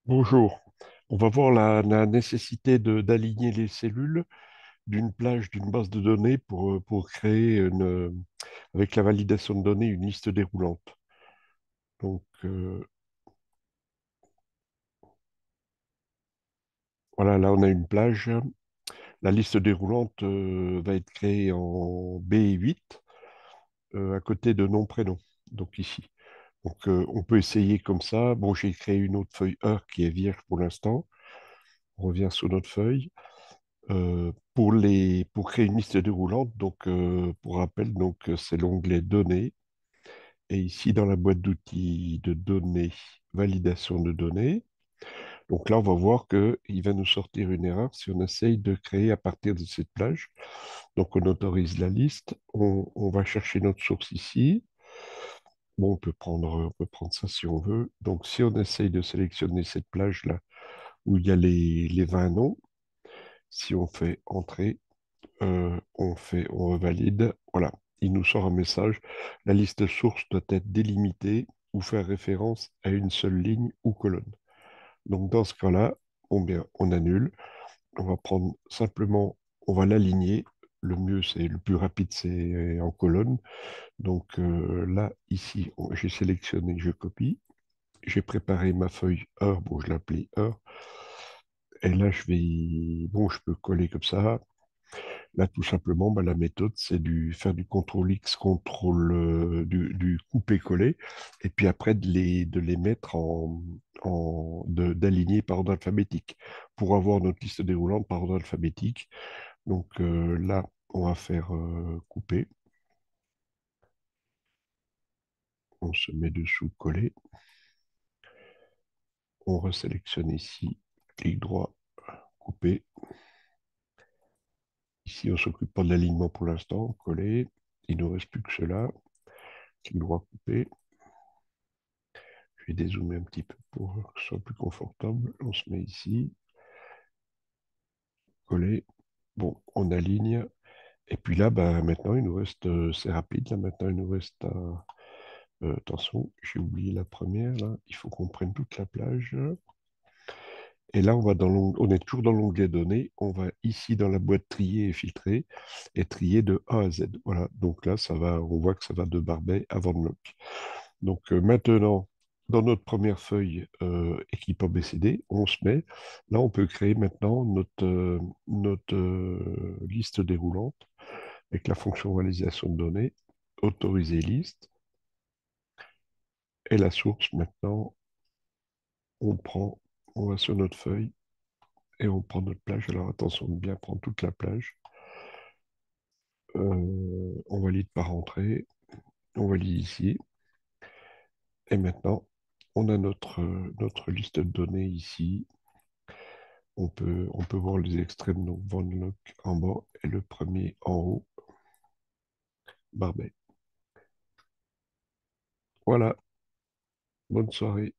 Bonjour. On va voir la nécessité d'aligner les cellules d'une plage, d'une base de données pour créer avec la validation de données, une liste déroulante. Donc voilà, là on a une plage. La liste déroulante va être créée en B8 à côté de nom-prénom. Donc ici. Donc on peut essayer comme ça. Bon, j'ai créé une autre feuille Heure qui est vierge pour l'instant. On revient sur notre feuille. Pour créer une liste déroulante, donc pour rappel, donc c'est l'onglet Données. Et ici, dans la boîte d'outils de données, validation de données. Donc là, on va voir qu'il va nous sortir une erreur si on essaye de créer à partir de cette plage. Donc on autorise la liste. On va chercher notre source ici. Bon, on peut prendre ça si on veut. Donc si on essaye de sélectionner cette plage-là où il y a les 20 noms, si on fait Entrée, on revalide. Voilà, il nous sort un message. La liste source doit être délimitée ou faire référence à une seule ligne ou colonne. Donc dans ce cas-là, on annule. On va prendre simplement, on va l'aligner. Le mieux, c'est le plus rapide, c'est en colonne. Donc là, ici, j'ai sélectionné, je copie. J'ai préparé ma feuille heure. Bon, je l'appelais heure. Et là, bon, je peux coller comme ça. Là, tout simplement, bah, la méthode, c'est faire du contrôle X, contrôle du couper-coller, et puis après de les mettre d'aligner par ordre alphabétique pour avoir notre liste déroulante par ordre alphabétique. Donc là, on va faire couper. On se met dessous, coller. On resélectionne ici, clic droit, couper. Ici, on ne s'occupe pas de l'alignement pour l'instant, coller. Il ne nous reste plus que cela. Clic droit, couper. Je vais dézoomer un petit peu pour que ce soit plus confortable. On se met ici, coller. Bon, on aligne. Et puis là, bah, maintenant, il nous reste, c'est rapide, là, maintenant, il nous reste, attention, j'ai oublié la première, là. Il faut qu'on prenne toute la plage. Et là, on est toujours dans l'onglet données. On va ici dans la boîte trier et trier de A à Z. Voilà. Donc là, on voit que ça va de Barbet à Van Locke. Donc maintenant, dans notre première feuille équipe ABCD, on se met. Là, on peut créer maintenant notre liste déroulante avec la fonction validation de données, autoriser liste. Et la source, maintenant, on prend, on va sur notre feuille et on prend notre plage. Alors attention de bien prendre toute la plage. On valide par entrée, on valide ici. Et maintenant, on a notre liste de données ici. On peut voir les extrêmes, donc Van Locke en bas et le premier en haut, Barbet. Voilà, bonne soirée.